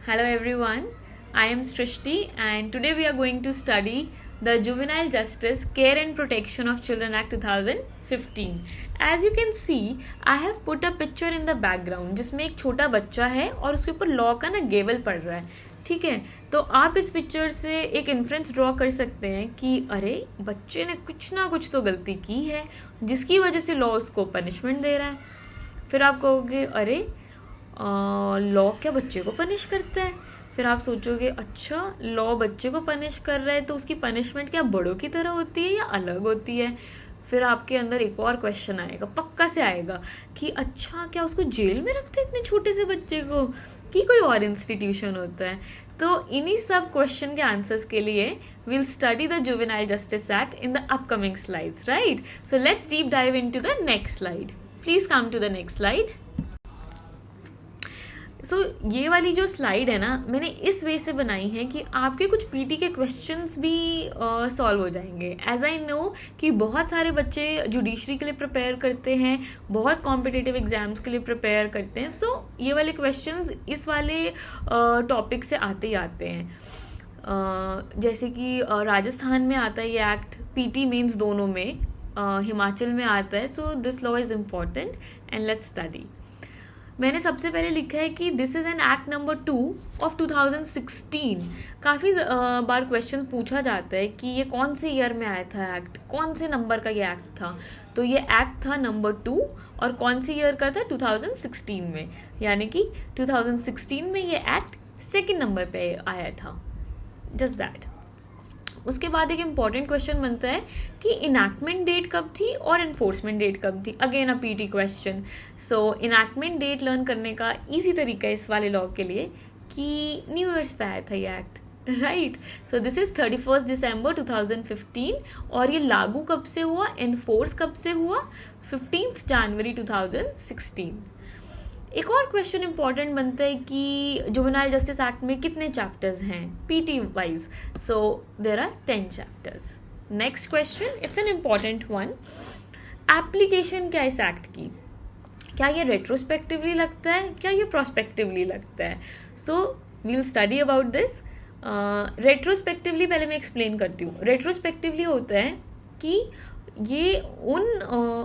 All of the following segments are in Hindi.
Hello everyone, I am Srishti and today we are going to study the Juvenile Justice Care and Protection of Children Act 2015. As you can see, I have put a picture in the background जिसमें एक छोटा बच्चा है और उसके ऊपर लॉ का ना गेवल पड़ रहा है. ठीक है, तो आप इस पिक्चर से एक इन्फ्रेंस ड्रॉ कर सकते हैं कि अरे बच्चे ने कुछ ना कुछ तो गलती की है जिसकी वजह से लॉ उसको पनिशमेंट दे रहा है. फिर आप कहोगे अरे लॉ क्या बच्चे को पनिश करता है. फिर आप सोचोगे अच्छा लॉ बच्चे को पनिश कर रहा है तो उसकी पनिशमेंट क्या बड़ों की तरह होती है या अलग होती है. फिर आपके अंदर एक और क्वेश्चन आएगा, पक्का से आएगा कि अच्छा क्या उसको जेल में रखते हैं इतने छोटे से बच्चे को कि कोई और इंस्टीट्यूशन होता है. तो इन्हीं सब क्वेश्चन के आंसर्स के लिए we'll study the Juvenile Justice Act in the upcoming slides, right? So let's deep dive into the next slide. Please come to the next slide. ये वाली जो स्लाइड है ना मैंने इस वे से बनाई है कि आपके कुछ पीटी के क्वेश्चंस भी सॉल्व हो जाएंगे. एज आई नो कि बहुत सारे बच्चे जुडिशरी के लिए प्रिपेयर करते हैं, बहुत कॉम्पिटिटिव एग्जाम्स के लिए प्रिपेयर करते हैं. ये वाले क्वेश्चंस इस वाले टॉपिक से आते ही आते हैं. जैसे कि राजस्थान में आता है ये एक्ट, पीटी मेंस दोनों में, हिमाचल में आता है. So this law is important and let's study. मैंने सबसे पहले लिखा है कि this is an act number 2 of 2016. काफ़ी बार क्वेश्चन पूछा जाता है कि ये कौन से ईयर में आया था एक्ट, कौन से नंबर का ये एक्ट था. तो ये एक्ट था नंबर 2 और कौन से ईयर का था 2016 में, यानी कि 2016 में ये एक्ट सेकेंड नंबर पे आया था. Just that. उसके बाद एक इम्पॉर्टेंट क्वेश्चन बनता है कि इनैक्टमेंट डेट कब थी और इन्फोर्समेंट डेट कब थी. Again a PT question. So enactment date learn करने का इजी तरीका है इस वाले लॉ के लिए कि न्यू ईयर्स पे आया था ये act, right. So this is 31 दिसंबर 2015 और ये लागू कब से हुआ, इन्फोर्स कब से हुआ, 15 जनवरी 2016. एक और क्वेश्चन इंपॉर्टेंट बनता है कि जुवेनाइल जस्टिस एक्ट में कितने चैप्टर्स हैं PT wise. So there are 10 chapters. Next question, it's an important one. Application क्या इस एक्ट की, क्या ये रेट्रोस्पेक्टिवली लगता है, क्या ये प्रोस्पेक्टिवली लगता है. So we'll study about this. Retrospectively पहले मैं एक्सप्लेन करती हूँ. रेट्रोस्पेक्टिवली होता है कि ये उन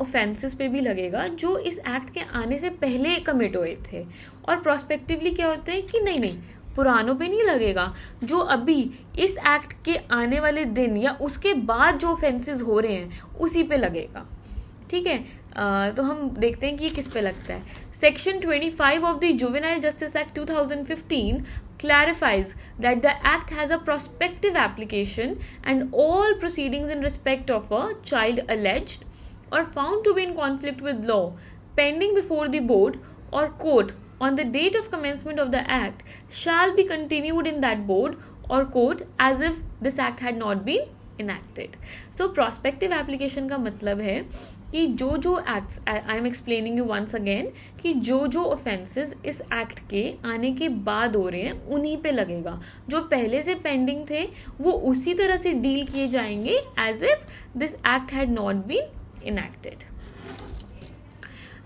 ऑफेंसेस पे भी लगेगा जो इस एक्ट के आने से पहले कमिट हुए थे. और प्रोस्पेक्टिवली क्या होता है कि नहीं पुरानों पे नहीं लगेगा, जो अभी इस एक्ट के आने वाले दिन या उसके बाद जो ऑफेंसेस हो रहे हैं उसी पे लगेगा. ठीक है, तो हम देखते हैं कि ये किस पे लगता है. Section 25 of the Juvenile Justice Act 2015 clarifies that the act has a prospective application and all proceedings in respect of a child alleged or found to be in conflict with law pending before the board or court on the date of commencement of the act shall be continued in that board or court as if this act had not been enacted. So prospective application का मतलब है कि जो acts, I am explaining you once again, कि जो ऑफेंसेस इस एक्ट के आने के बाद हो रहे हैं उन्हीं पे लगेगा. जो पहले से पेंडिंग थे वो उसी तरह से डील किए जाएंगे as if this act had not been enacted.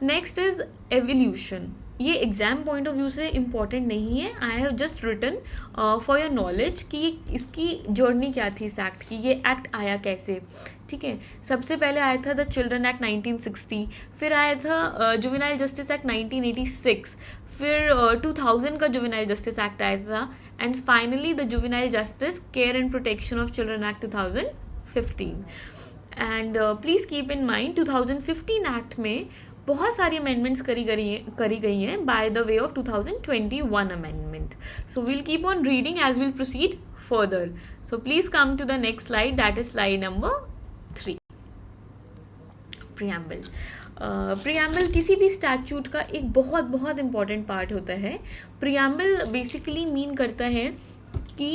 Next is evolution. ये एग्जाम पॉइंट ऑफ व्यू से इम्पॉर्टेंट नहीं है. I have just written for your knowledge कि इसकी जर्नी क्या थी इस एक्ट की, ये एक्ट आया कैसे. ठीक है, सबसे पहले आया था द चिल्ड्रन एक्ट 1960, फिर आया था जुवेनाइल जस्टिस एक्ट 1986, फिर 2000 का जुवेनाइल जस्टिस एक्ट आया था and finally the juvenile justice care and protection of children act 2015. And please keep in mind 2015 act में बहुत सारी अमेंडमेंट्स करी गई हैं by the way of 2021 amendment. So we'll keep on reading as we'll proceed further. So please come to the next slide, that is slide number 3. Preamble. Preamble किसी भी स्टैट्यूट का एक बहुत इंपॉर्टेंट पार्ट होता है. प्रीएम्बल बेसिकली मीन करता है कि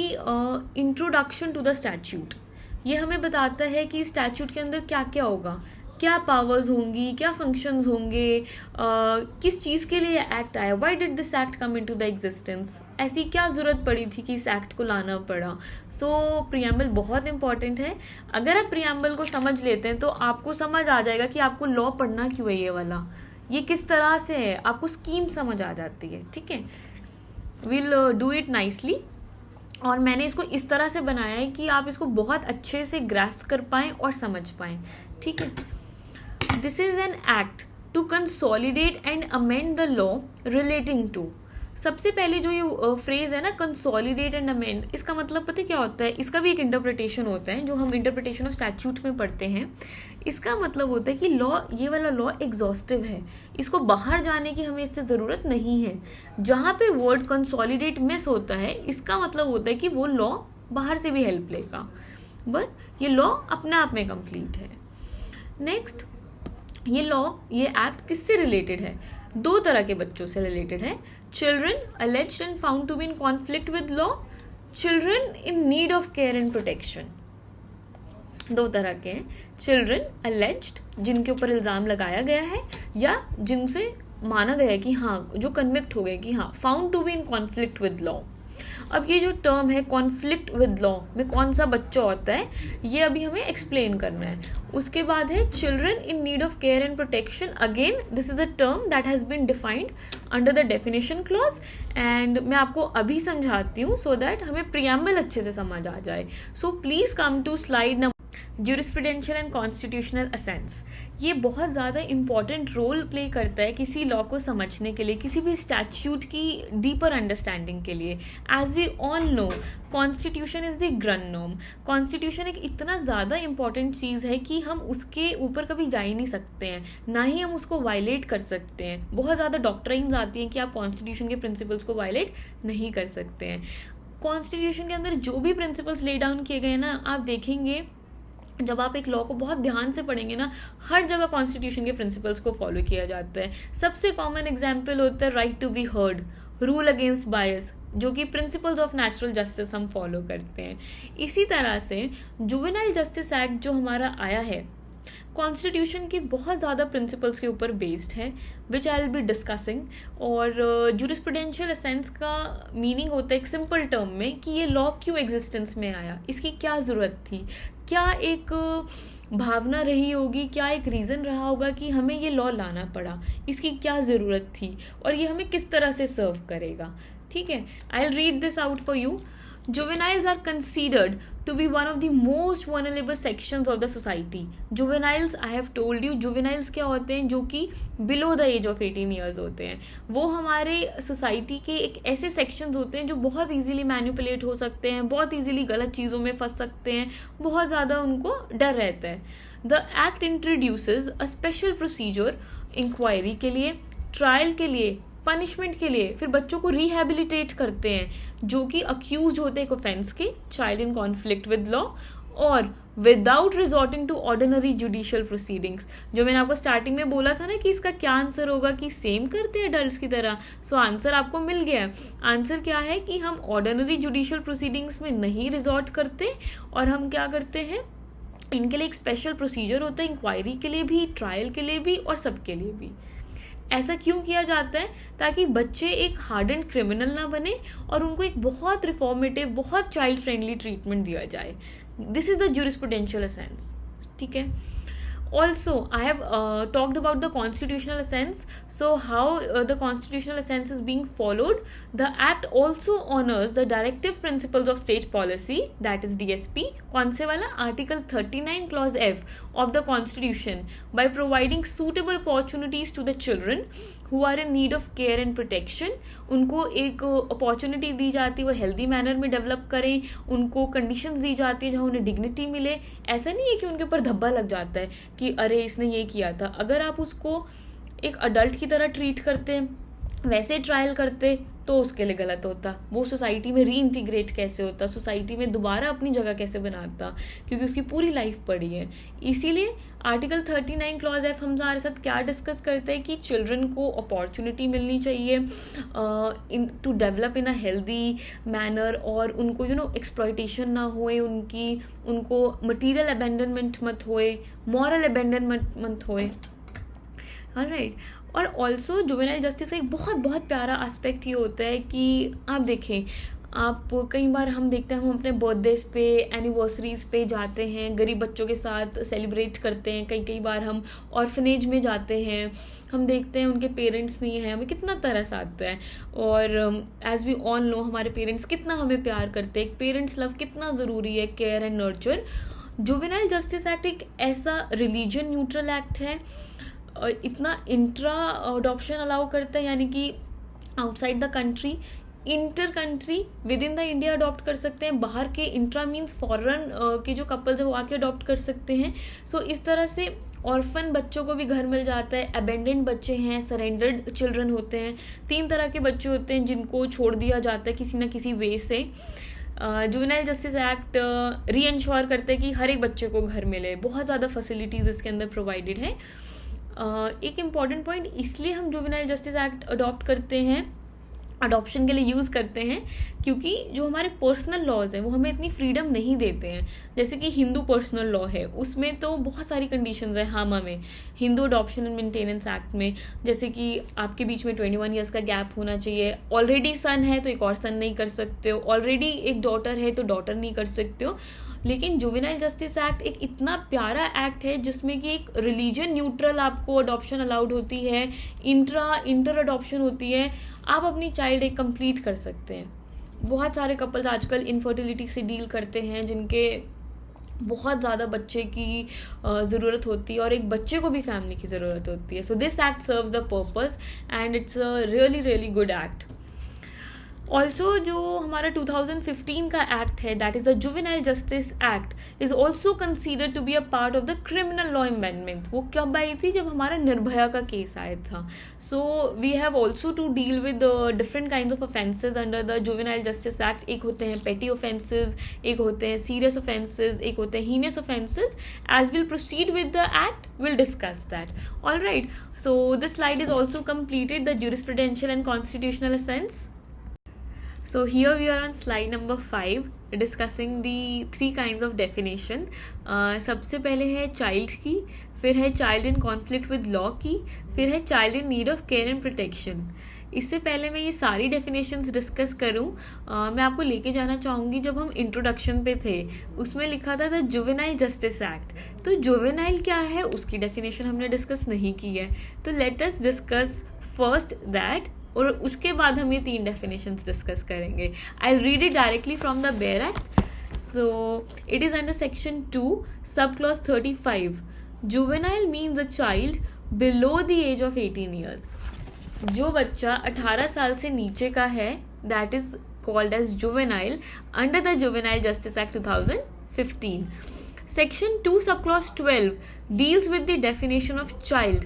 इंट्रोडक्शन टू द स्टैट्यूट. ये हमें बताता है कि स्टैट्यूट के अंदर क्या क्या होगा, क्या पावर्स होंगी, क्या फंक्शंस होंगे, किस चीज़ के लिए एक्ट आया, why did this act come into the existence, ऐसी क्या ज़रूरत पड़ी थी कि इस एक्ट को लाना पड़ा. सो प्रीएम्बल बहुत इंपॉर्टेंट है. अगर आप प्रीएम्बल को समझ लेते हैं तो आपको समझ आ जाएगा कि आपको लॉ पढ़ना क्यों है, ये वाला, ये किस तरह से है, आपको स्कीम समझ आ जाती है. ठीक है, विल डू इट नाइसली। और मैंने इसको इस तरह से बनाया है कि आप इसको बहुत अच्छे से ग्रास्प कर पाएँ और समझ पाएँ, ठीक है। This is an act to consolidate and amend the law relating to. सबसे पहले जो ये फ्रेज है ना, कंसोलिडेट एंड अमेंड, इसका मतलब पता है क्या होता है? इसका भी एक इंटरप्रिटेशन होता है जो हम इंटरप्रिटेशन ऑफ स्टैट्यूट में पढ़ते हैं। इसका मतलब होता है कि लॉ, ये वाला लॉ एग्जॉस्टिव है, इसको बाहर जाने की हमें इससे ज़रूरत नहीं है। जहाँ पे वर्ड कंसोलिडेट मिस होता है, इसका मतलब होता है कि वो लॉ बाहर से भी हेल्प लेगा, बट ये लॉ अपने आप में कंप्लीट है। नेक्स्ट, ये लॉ, ये एक्ट किससे रिलेटेड है? दो तरह के बच्चों से रिलेटेड है। Children alleged and found to be in conflict with law, children in need of care and protection। दो तरह के हैं, चिल्ड्रन alleged, जिनके ऊपर इल्ज़ाम लगाया गया है, या जिनसे माना गया है कि हाँ, जो कन्विक्ट हो गए कि हाँ, found to be in conflict with law. अब ये जो टर्म है कॉन्फ्लिक्ट विद लॉ में कौन सा बच्चा होता है, ये अभी हमें एक्सप्लेन करना है। उसके बाद है children in need of care and protection. Again this is a term that has been defined under the definition clause, एंड मैं आपको अभी समझाती हूँ सो दैट हमें प्रियम्बल अच्छे से समझ आ जाए। So please come to slide number jurisprudential and constitutional essence. ये बहुत ज़्यादा इंपॉर्टेंट रोल प्ले करता है किसी लॉ को समझने के लिए, किसी भी स्टैट्यूट की डीपर अंडरस्टैंडिंग के लिए। As we all know, constitution is the grand norm. Constitution एक इतना ज़्यादा इंपॉर्टेंट चीज़ है कि हम उसके ऊपर कभी जा ही नहीं सकते हैं, ना ही हम उसको वायलेट कर सकते हैं। बहुत ज़्यादा डॉक्ट्राइन्स आती हैं कि आप कॉन्स्टिट्यूशन के प्रिंसिपल्स को वायलेट नहीं कर सकते हैं। कॉन्स्टिट्यूशन के अंदर जो भी प्रिंसिपल्स ले डाउन किए गए ना, आप देखेंगे जब आप एक लॉ को बहुत ध्यान से पढ़ेंगे ना, हर जगह कॉन्स्टिट्यूशन के प्रिंसिपल्स को फॉलो किया जाता है। सबसे कॉमन एग्जाम्पल होता है right to be heard, rule against bias, जो कि प्रिंसिपल्स ऑफ नेचुरल जस्टिस हम फॉलो करते हैं। इसी तरह से जुवेनाइल जस्टिस एक्ट जो हमारा आया है, कॉन्स्टिट्यूशन की बहुत ज़्यादा प्रिंसिपल्स के ऊपर बेस्ड है, विच आई विल बी डिस्कसिंग। और ज्यूरिस्प्रूडेंशियल असेंस का मीनिंग होता है एक सिंपल टर्म में कि ये लॉ क्यों एग्जिस्टेंस में आया, इसकी क्या ज़रूरत थी, क्या एक भावना रही होगी, क्या एक रीज़न रहा होगा कि हमें ये लॉ लाना पड़ा, इसकी क्या ज़रूरत थी, और ये हमें किस तरह से सर्व करेगा। ठीक है, I will read this out for you. Juveniles are considered to be one of the most vulnerable sections of the society. Juveniles, I have told you, juveniles क्या होते हैं? जो कि below the age of 18 years होते हैं। वो हमारे सोसाइटी के एक ऐसे sections होते हैं जो बहुत easily manipulate हो सकते हैं, बहुत easily गलत चीज़ों में फंस सकते हैं, बहुत ज़्यादा उनको डर रहता है। The act introduces a special procedure inquiry के लिए, ट्रायल के लिए, पनिशमेंट के लिए, फिर बच्चों को रिहेबिलिटेट करते हैं जो कि अक्यूज होते हैं एक ऑफेंस के, child in conflict with law, और without resorting to ordinary judicial proceedings. जो मैंने आपको स्टार्टिंग में बोला था ना कि इसका क्या आंसर होगा, कि सेम करते हैं एडल्ट्स की तरह। सो आंसर आपको मिल गया। आंसर क्या है कि हम ऑर्डिनरी जुडिशियल प्रोसीडिंग्स में नहीं रिजॉर्ट करते, और हम क्या करते हैं, इनके लिए एक स्पेशल प्रोसीजर होता है, इंक्वायरी के लिए भी, ट्रायल के लिए भी, और सबके लिए भी। ऐसा क्यों किया जाता है? ताकि बच्चे एक हार्डन क्रिमिनल ना बने और उनको एक बहुत रिफॉर्मेटिव, बहुत चाइल्ड फ्रेंडली ट्रीटमेंट दिया जाए। This is the jurisprudential essence. ठीक है। Also, I have talked about the constitutional assent. So how the constitutional assent is being followed. The act also honors the directive principles of state policy, that is DSP. कौन से वाला? Article 39 clause F of the constitution, by providing suitable opportunities to the children who are in need of care and protection. उनको एक अपॉर्चुनिटी दी जाती है, वो हेल्दी मैनर में डेवलप करें, उनको कंडीशंस दी जाती है जहाँ उन्हें डिग्निटी मिले। ऐसा नहीं है कि उनके ऊपर धब्बा लग जाता है कि अरे इसने ये किया था। अगर आप उसको एक अडल्ट की तरह ट्रीट करते, वैसे ट्रायल करते, तो उसके लिए गलत होता। वो सोसाइटी में री इंटीग्रेट कैसे होता, सोसाइटी में दोबारा अपनी जगह कैसे बनाता, क्योंकि उसकी पूरी लाइफ पड़ी है। इसीलिए आर्टिकल 39 क्लॉज एफ हमारे साथ क्या डिस्कस करते हैं कि चिल्ड्रन को अपॉर्चुनिटी मिलनी चाहिए to develop in a healthy manner, और उनको एक्सप्लॉयटेशन ना होए, उनको मटीरियल अबेंडनमेंट मत होए, मॉरल अबेंडनमेंट मत होए। ऑलराइट। और ऑल्सो जुवेनाइल जस्टिस का एक बहुत बहुत प्यारा एस्पेक्ट ये होता है कि आप देखें, आप कई बार हम देखते हैं, हम अपने बर्थडेज पे, एनिवर्सरीज पे जाते हैं, गरीब बच्चों के साथ सेलिब्रेट करते हैं। कई बार हम ऑर्फनेज में जाते हैं, हम देखते हैं उनके पेरेंट्स नहीं हैं, हमें कितना तरस आता है। और एज वी ऑल नो हमारे पेरेंट्स कितना हमें प्यार करते हैं, पेरेंट्स लव कितना ज़रूरी है, care and nurture. Juvenile justice act एक ऐसा रिलीजन न्यूट्रल एक्ट है, इतना इंट्रा अडॉप्शन अलाउ करता है, यानी कि outside the country, inter country, with in the India adopt कर सकते हैं। बाहर के इंट्रा मीन्स फॉरेन के जो कपल्स हैं वो आके अडॉप्ट कर सकते हैं। सो इस तरह से ऑर्फन बच्चों को भी घर मिल जाता है, अबेंडेंड बच्चे हैं, सरेंडर्ड चिल्ड्रन होते हैं। 3 तरह के बच्चे होते हैं जिनको छोड़ दिया जाता है किसी ना किसी वे से। जुवेनाइल जस्टिस एक्ट री इंश्योर करते हैं कि हर एक बच्चे को घर मिले। बहुत ज़्यादा फैसिलिटीज़ इसके अंदर प्रोवाइडेड है। एक इम्पॉर्टेंट पॉइंट, इसलिए हम जुवेनाइल जस्टिस एक्ट अडॉप्ट करते हैं, अडॉप्शन के लिए यूज़ करते हैं, क्योंकि जो हमारे पर्सनल लॉज हैं वो हमें इतनी फ्रीडम नहीं देते हैं। जैसे कि हिंदू पर्सनल लॉ है, उसमें तो बहुत सारी कंडीशंस हैं हामा में, Hindu adoption and maintenance act में, जैसे कि आपके बीच में 21 ईयर्स का गैप होना चाहिए, ऑलरेडी सन है तो एक और सन नहीं कर सकते हो, ऑलरेडी एक डॉटर है तो डॉटर नहीं कर सकते हो। लेकिन जुवेनाइल जस्टिस एक्ट एक इतना प्यारा एक्ट है जिसमें कि एक रिलीजन न्यूट्रल आपको अडॉप्शन अलाउड होती है, इंटर अडॉप्शन होती है, आप अपनी चाइल्ड एक कंप्लीट कर सकते हैं। बहुत सारे कपल्स आजकल इनफर्टिलिटी से डील करते हैं जिनके बहुत ज़्यादा बच्चे की ज़रूरत होती है और एक बच्चे को भी फैमिली की ज़रूरत होती है। So this act serves the purpose and it's a really really good act. Also जो हमारा 2015 का एक्ट है, that is the juvenile justice act, is also considered to be a part of the criminal law amendment. वो कब आई थी? जब हमारा निर्भया का केस आया था। So we have also to deal with different kind of offences under the juvenile justice act. एक होते हैं पेटी ऑफेंसेज, एक होते हैं सीरियस ऑफेंसेज, एक होते हैं heinous offences. As will proceed with the act, will discuss that. All right, so this slide is also completed the jurisprudential and constitutional essence. So here we are on slide number 5 discussing the 3 kinds of definition. सबसे पहले है चाइल्ड की, फिर है child in conflict with law की, फिर है child in need of care and protection. इससे पहले मैं ये सारी डेफिनेशंस डिस्कस करूँ, मैं आपको लेके जाना चाहूँगी जब हम इंट्रोडक्शन पे थे, उसमें लिखा था द जुवेनाइल जस्टिस एक्ट। तो जुवेनाइल क्या है उसकी डेफिनेशन हमने डिस्कस नहीं की है, तो let us discuss first that, और उसके बाद हम ये 3 डेफिनेशंस डिस्कस करेंगे। I read it directly from the bare act. So it is under section 2 sub clause 35। Juvenile means a child below the age of 18 years. जो बच्चा 18 साल से नीचे का है, that is called as juvenile under the juvenile justice act 2015। Section 2 sub clause 12 deals with the definition of child.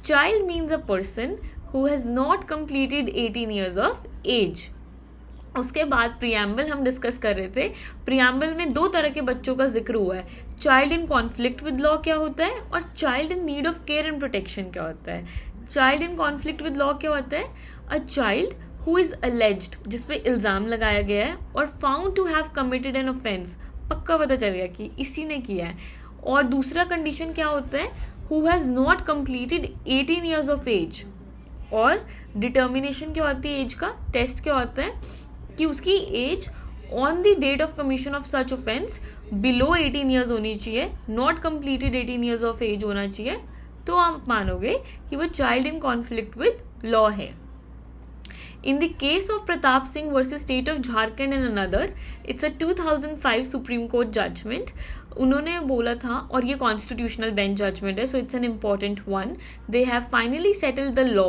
Child means a person who has not completed 18 years of age। उसके बाद प्रियम्बल हम डिस्कस कर रहे थे। प्रियम्बल में 2 तरह के बच्चों का जिक्र हुआ है, child in conflict with law क्या होता है और child in need of care and protection क्या होता है। Child in conflict with law क्या होता है? A child who is alleged, जिसपे इल्ज़ाम लगाया गया है, और found to have committed an offence, पक्का पता चल गया कि इसी ने किया है। और दूसरा कंडीशन क्या होता है? Who has not completed 18 years of age. और डिटर्मिनेशन क्या होती है एज का? टेस्ट क्या होता है कि उसकी age on the date of commission of such offence below 18 years होनी चाहिए, not completed 18 years of age होना चाहिए, तो आप मानोगे कि वो child in conflict with law है। In the case of Pratap Singh versus State of Jharkhand and another, it's a 2005 Supreme Court judgment. उन्होंने बोला था, और ये कॉन्स्टिट्यूशनल बेंच जजमेंट है, so it's an important one. They have finally settled the law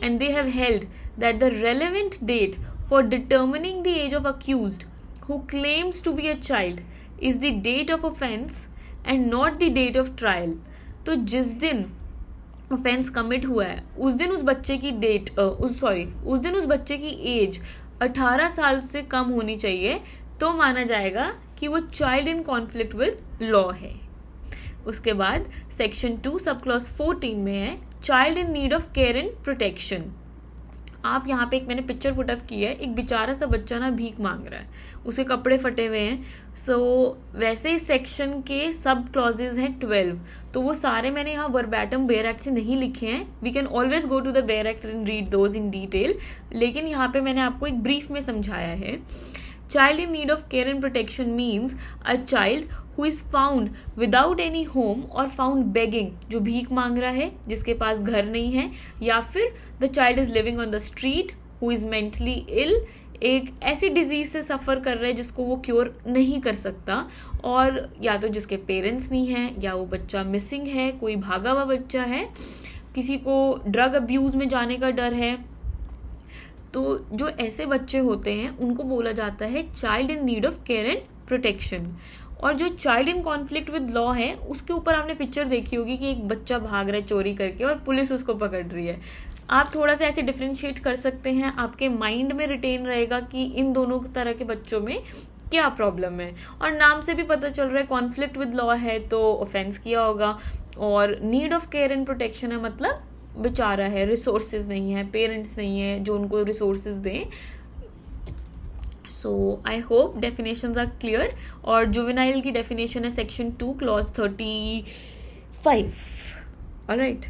and they have held that the relevant date for determining the age of accused who claims to be a child is the date of offence and not the date of trial. तो जिस दिन ऑफेंस कमिट हुआ है उस दिन उस बच्चे की डेट उस दिन उस बच्चे की एज 18 साल से कम होनी चाहिए, तो माना जाएगा कि वो child in conflict with law है। उसके बाद सेक्शन 2 सब क्लॉज 14 में है child in need of care and protection. आप यहाँ पे एक मैंने पिक्चर पुटअप की है, एक बेचारा सा बच्चा ना भीख मांग रहा है, उसके कपड़े फटे हुए हैं। सो वैसे इस सेक्शन के सब क्लॉजेज हैं 12, तो वो सारे मैंने यहाँ वर्बैटम बेयर एक्ट से नहीं लिखे हैं। We can always go to the bare act and read those in detail, लेकिन यहाँ पे मैंने आपको एक ब्रीफ में समझाया है। Child in need of care and protection means a child who is found without any home or found begging, जो भीख मांग रहा है, जिसके पास घर नहीं है, या फिर the child is living on the street who is mentally ill, एक ऐसी डिजीज से सफ़र कर रहा है जिसको वो क्योर नहीं कर सकता, और या तो जिसके पेरेंट्स नहीं हैं, या वो बच्चा मिसिंग है, कोई भागा हुआ बच्चा है, किसी को ड्रग अब्यूज़ में जाने का डर है। तो जो ऐसे बच्चे होते हैं उनको बोला जाता है child in need of care and protection. और जो child in conflict with law है, उसके ऊपर आपने पिक्चर देखी होगी कि एक बच्चा भाग रहा है चोरी करके और पुलिस उसको पकड़ रही है। आप थोड़ा सा ऐसे डिफ्रेंशिएट कर सकते हैं, आपके माइंड में रिटेन रहेगा कि इन दोनों तरह के बच्चों में क्या प्रॉब्लम है। और नाम से भी पता चल रहा है कॉन्फ्लिक्ट विद लॉ है तो ऑफेंस किया होगा, और need of care and protection है मतलब बेचारा है, रिसोर्सेज नहीं है, पेरेंट्स नहीं है जो उनको रिसोर्सेज दें। So I hope definitions are clear. और जुवेनाइल की डेफिनेशन है सेक्शन 2 क्लॉज 35। ऑलराइट।